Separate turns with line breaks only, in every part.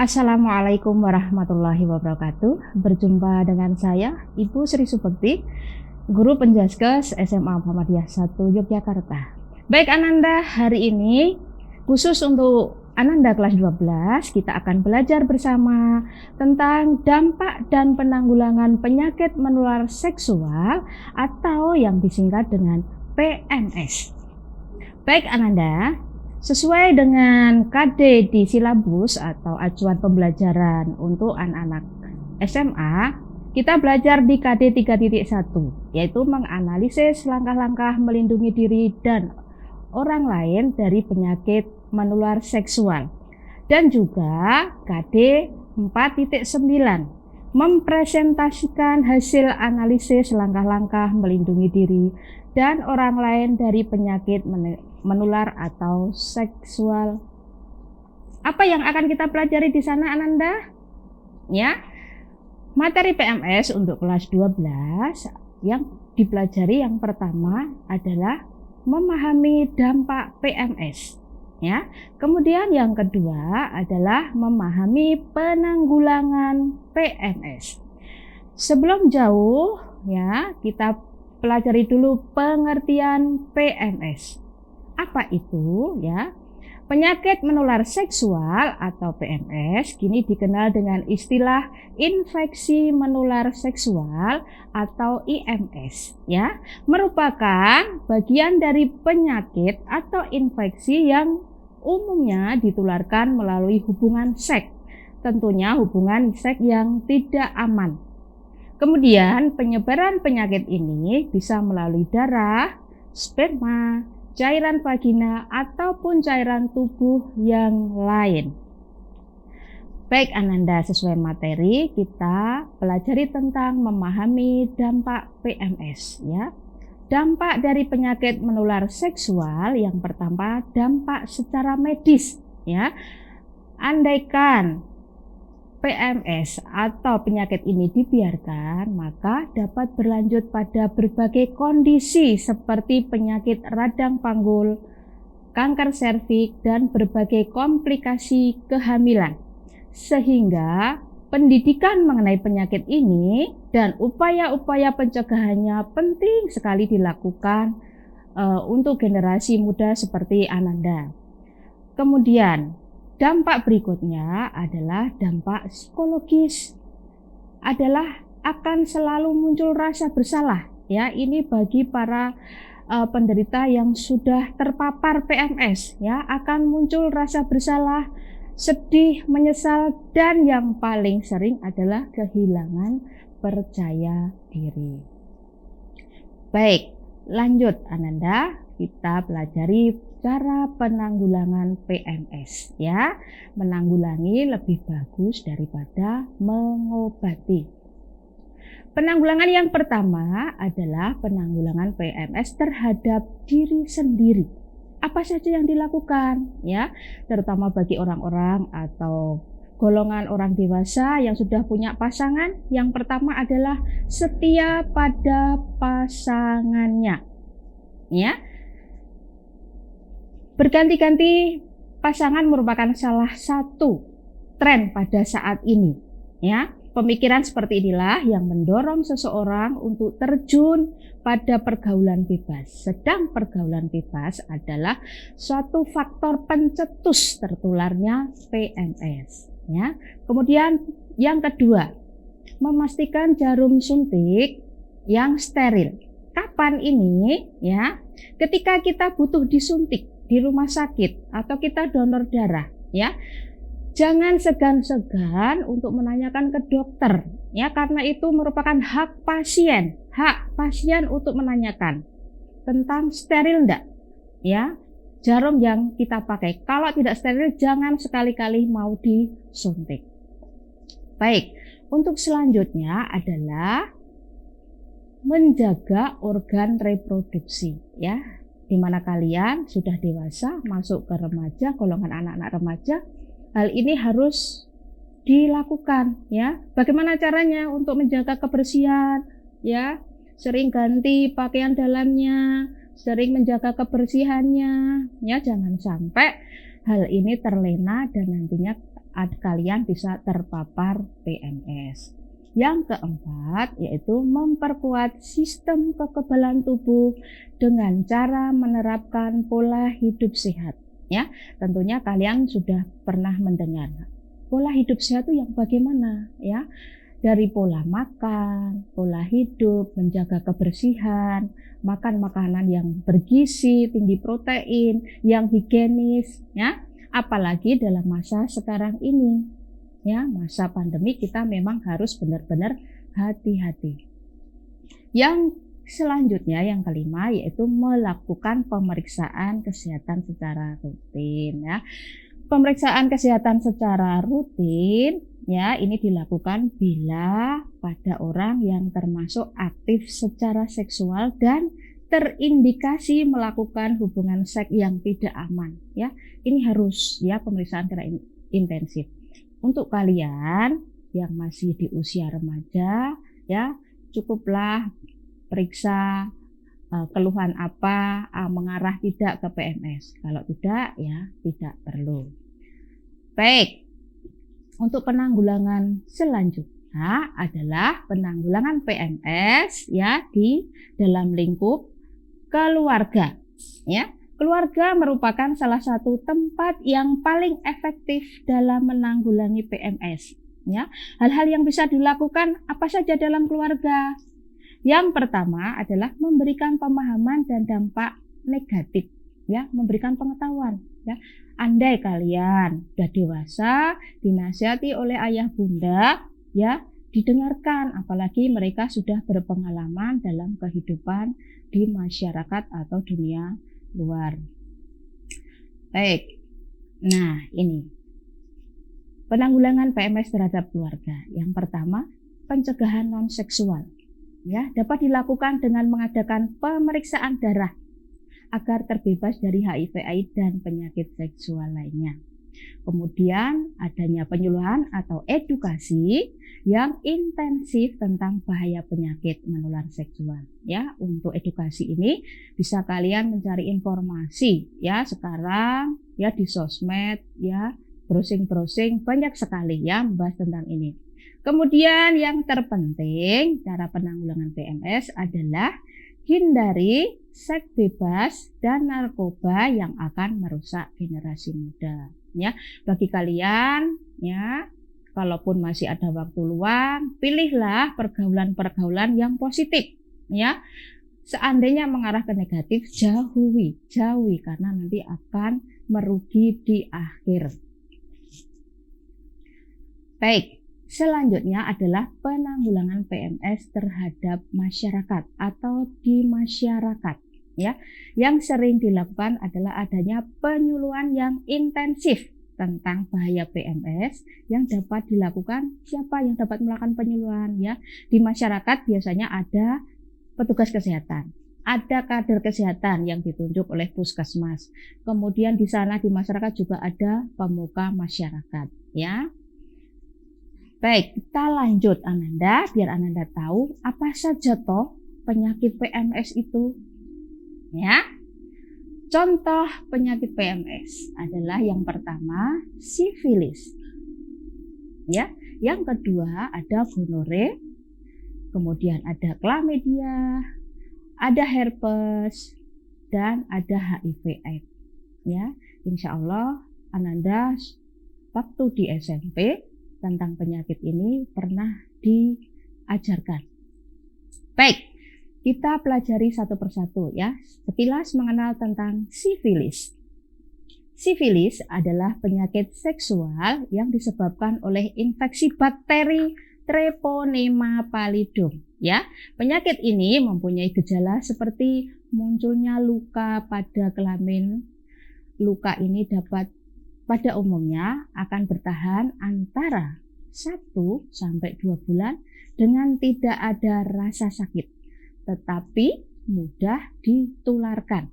Assalamualaikum warahmatullahi wabarakatuh. Berjumpa dengan saya, Ibu Sri Subekti, Guru Penjaskes SMA Muhammadiyah 1 Yogyakarta. Baik Ananda, hari ini khusus untuk Ananda kelas 12, kita akan belajar bersama tentang dampak dan penanggulangan penyakit menular seksual atau yang disingkat dengan PMS. Baik Ananda, sesuai dengan KD di silabus atau acuan pembelajaran untuk anak-anak SMA, kita belajar di KD 3.1, yaitu menganalisis langkah-langkah melindungi diri dan orang lain dari penyakit menular seksual. Dan juga KD 4.9, mempresentasikan hasil analisis langkah-langkah melindungi diri dan orang lain dari penyakit menular atau seksual. Apa yang akan kita pelajari di sana Ananda? Ya, materi PMS untuk kelas 12 yang dipelajari yang pertama adalah memahami dampak PMS. Ya, kemudian yang kedua adalah memahami penanggulangan PMS. Sebelum jauh, ya, kita pelajari dulu pengertian PMS. Apa itu ya? Penyakit menular seksual atau PMS kini dikenal dengan istilah infeksi menular seksual atau IMS ya, merupakan bagian dari penyakit atau infeksi yang umumnya ditularkan melalui hubungan seks. Tentunya hubungan seks yang tidak aman. Kemudian penyebaran penyakit ini bisa melalui darah, sperma, cairan vagina, ataupun cairan tubuh yang lain. Baik Ananda, sesuai materi kita pelajari tentang memahami dampak PMS ya. Dampak dari penyakit menular seksual yang pertama dampak secara medis ya. Andaikan PMS atau penyakit ini dibiarkan, maka dapat berlanjut pada berbagai kondisi seperti penyakit radang panggul, kanker serviks, dan berbagai komplikasi kehamilan. Sehingga pendidikan mengenai penyakit ini dan upaya-upaya pencegahannya penting sekali dilakukan untuk generasi muda seperti Ananda. Kemudian dampak berikutnya adalah dampak psikologis, adalah akan selalu muncul rasa bersalah ya. Ini bagi para penderita yang sudah terpapar PMS ya, akan muncul rasa bersalah, sedih, menyesal, dan yang paling sering adalah kehilangan percaya diri. Baik, lanjut Ananda, kita pelajari cara penanggulangan PMS ya. Menanggulangi lebih bagus daripada mengobati. Penanggulangan yang pertama adalah penanggulangan PMS terhadap diri sendiri. Apa saja yang dilakukan ya, terutama bagi orang-orang atau golongan orang dewasa yang sudah punya pasangan. Yang pertama adalah setia pada pasangannya ya. Berganti-ganti pasangan merupakan salah satu tren pada saat ini ya. Pemikiran seperti inilah yang mendorong seseorang untuk terjun pada pergaulan bebas. Sedang pergaulan bebas adalah suatu faktor pencetus tertularnya PMS ya. Kemudian yang kedua, memastikan jarum suntik yang steril. Kapan ini ya? Ketika kita butuh disuntik di rumah sakit atau kita donor darah ya, jangan segan-segan untuk menanyakan ke dokter ya, karena itu merupakan hak pasien untuk menanyakan tentang steril enggak ya jarum yang kita pakai. Kalau tidak steril jangan sekali-kali mau disuntik. Baik, untuk selanjutnya adalah menjaga organ reproduksi ya. Di mana kalian sudah dewasa, masuk ke remaja, golongan anak-anak remaja, hal ini harus dilakukan ya. Bagaimana caranya untuk menjaga kebersihan ya? Sering ganti pakaian dalamnya, sering menjaga kebersihannya ya. Jangan sampai hal ini terlena dan nantinya kalian bisa terpapar PMS. Yang keempat yaitu memperkuat sistem kekebalan tubuh dengan cara menerapkan pola hidup sehat. Ya, tentunya kalian sudah pernah mendengar pola hidup sehat itu yang bagaimana ya? Dari pola makan, pola hidup, menjaga kebersihan, makan makanan yang bergizi, tinggi protein, yang higienis, ya. Apalagi dalam masa sekarang ini, ya, masa pandemi kita memang harus benar-benar hati-hati. Yang selanjutnya yang kelima yaitu melakukan pemeriksaan kesehatan secara rutin, ya. Pemeriksaan kesehatan secara rutin ya ini dilakukan bila pada orang yang termasuk aktif secara seksual dan terindikasi melakukan hubungan seks yang tidak aman ya. Ini harus ya pemeriksaan secara intensif. Untuk kalian yang masih di usia remaja ya cukuplah periksa keluhan apa mengarah tidak ke PMS. Kalau tidak ya tidak perlu. Baik, untuk penanggulangan selanjutnya adalah penanggulangan PMS ya di dalam lingkup keluarga. Ya, keluarga merupakan salah satu tempat yang paling efektif dalam menanggulangi PMS. Ya, hal-hal yang bisa dilakukan apa saja dalam keluarga? Yang pertama adalah memberikan pemahaman dan dampak negatif, ya, memberikan pengetahuan, ya. Andai kalian sudah dewasa, dinasihati oleh ayah bunda, ya, didengarkan, apalagi mereka sudah berpengalaman dalam kehidupan di masyarakat atau dunia luar. Baik, nah ini penanggulangan PMS terhadap keluarga. Yang pertama, pencegahan non-seksual. Ya, dapat dilakukan dengan mengadakan pemeriksaan darah agar terbebas dari HIV/AIDS dan penyakit seksual lainnya. Kemudian adanya penyuluhan atau edukasi yang intensif tentang bahaya penyakit menular seksual. Ya, untuk edukasi ini bisa kalian mencari informasi ya sekarang ya di sosmed ya browsing banyak sekali ya membahas tentang ini. Kemudian yang terpenting cara penanggulangan PMS adalah hindari seks bebas dan narkoba yang akan merusak generasi muda. Ya, bagi kalian ya, kalaupun masih ada waktu luang, pilihlah pergaulan-pergaulan yang positif. Ya, seandainya mengarah ke negatif, jauhi karena nanti akan merugi di akhir. Baik. Selanjutnya adalah penanggulangan PMS terhadap masyarakat atau di masyarakat ya. Yang sering dilakukan adalah adanya penyuluhan yang intensif tentang bahaya PMS yang dapat dilakukan siapa yang dapat melakukan penyuluhan ya. Di masyarakat biasanya ada petugas kesehatan. Ada kader kesehatan yang ditunjuk oleh puskesmas. Kemudian di sana di masyarakat juga ada pemuka masyarakat ya. Baik, kita lanjut Ananda, biar Ananda tahu apa saja toh penyakit PMS itu. Ya. Contoh penyakit PMS adalah yang pertama sifilis. Ya, yang kedua ada gonore, kemudian ada chlamydia, ada herpes dan ada HIV/AIDS. Ya, insya Allah Ananda waktu di SMP tentang penyakit ini pernah diajarkan. Baik, kita pelajari satu persatu ya. Sekilas mengenal tentang sifilis. Sifilis adalah penyakit seksual yang disebabkan oleh infeksi bakteri Treponema pallidum ya. Penyakit ini mempunyai gejala seperti munculnya luka pada kelamin. Luka ini dapat pada umumnya akan bertahan antara 1 sampai 2 bulan dengan tidak ada rasa sakit, tetapi mudah ditularkan.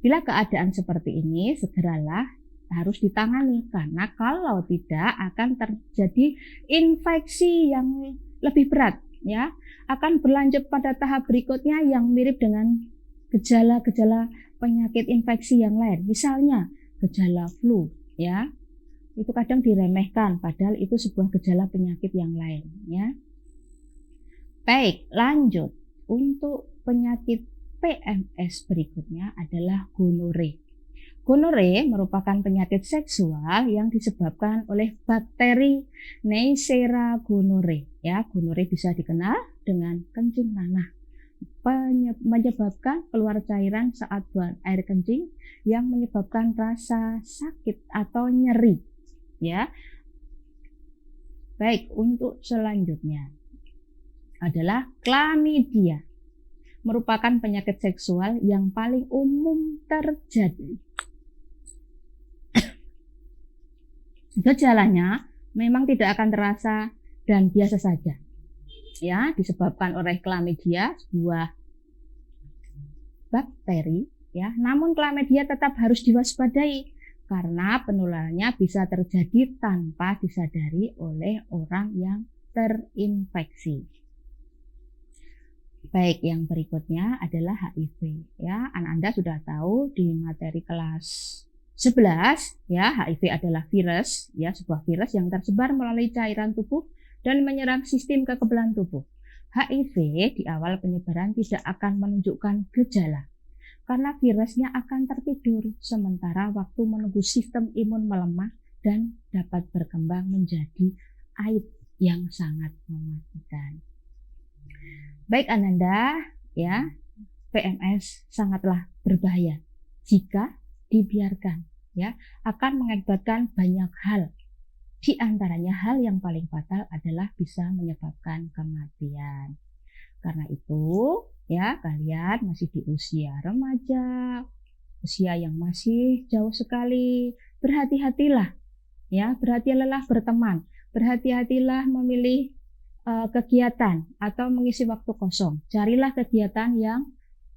Bila keadaan seperti ini, segeralah harus ditangani karena kalau tidak akan terjadi infeksi yang lebih berat ya, akan berlanjut pada tahap berikutnya yang mirip dengan gejala-gejala penyakit infeksi yang lain. Misalnya gejala flu ya, itu kadang diremehkan, padahal itu sebuah gejala penyakit yang lain, ya. Baik, lanjut. Untuk penyakit PMS berikutnya adalah gonore. Gonore merupakan penyakit seksual yang disebabkan oleh bakteri Neisseria gonorrhoeae. Ya, gonore bisa dikenal dengan kencing nanah, menyebabkan keluar cairan saat buang air kencing yang menyebabkan rasa sakit atau nyeri. Ya, baik. Untuk selanjutnya adalah chlamydia, merupakan penyakit seksual yang paling umum terjadi. Gejalanya memang tidak akan terasa dan biasa saja, ya, disebabkan oleh chlamydia, sebuah bakteri, ya. Namun chlamydia tetap harus diwaspadai karena penularannya bisa terjadi tanpa disadari oleh orang yang terinfeksi. Baik, yang berikutnya adalah HIV, ya. Anda sudah tahu di materi kelas 11, ya, HIV adalah virus, ya, sebuah virus yang tersebar melalui cairan tubuh dan menyerang sistem kekebalan tubuh. HIV di awal penyebaran tidak akan menunjukkan gejala karena virusnya akan tertidur, sementara waktu menunggu sistem imun melemah dan dapat berkembang menjadi AIDS yang sangat mematikan. Baik Ananda, ya, PMS sangatlah berbahaya jika dibiarkan, ya, akan mengakibatkan banyak hal. Di antaranya hal yang paling fatal adalah bisa menyebabkan kematian. Karena itu, ya, kalian masih di usia remaja, usia yang masih jauh sekali, berhati-hatilah, ya, berhati-hatilah berteman, berhati-hatilah memilih kegiatan atau mengisi waktu kosong. Carilah kegiatan yang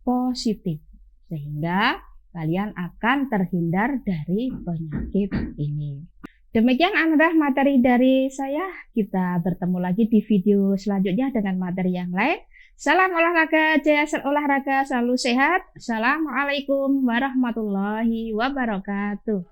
positif sehingga kalian akan terhindar dari penyakit ini. Demikian Anda materi dari saya. Kita bertemu lagi di video selanjutnya dengan materi yang lain. Salam olahraga, jaya olahraga, selalu sehat. Assalamualaikum warahmatullahi wabarakatuh.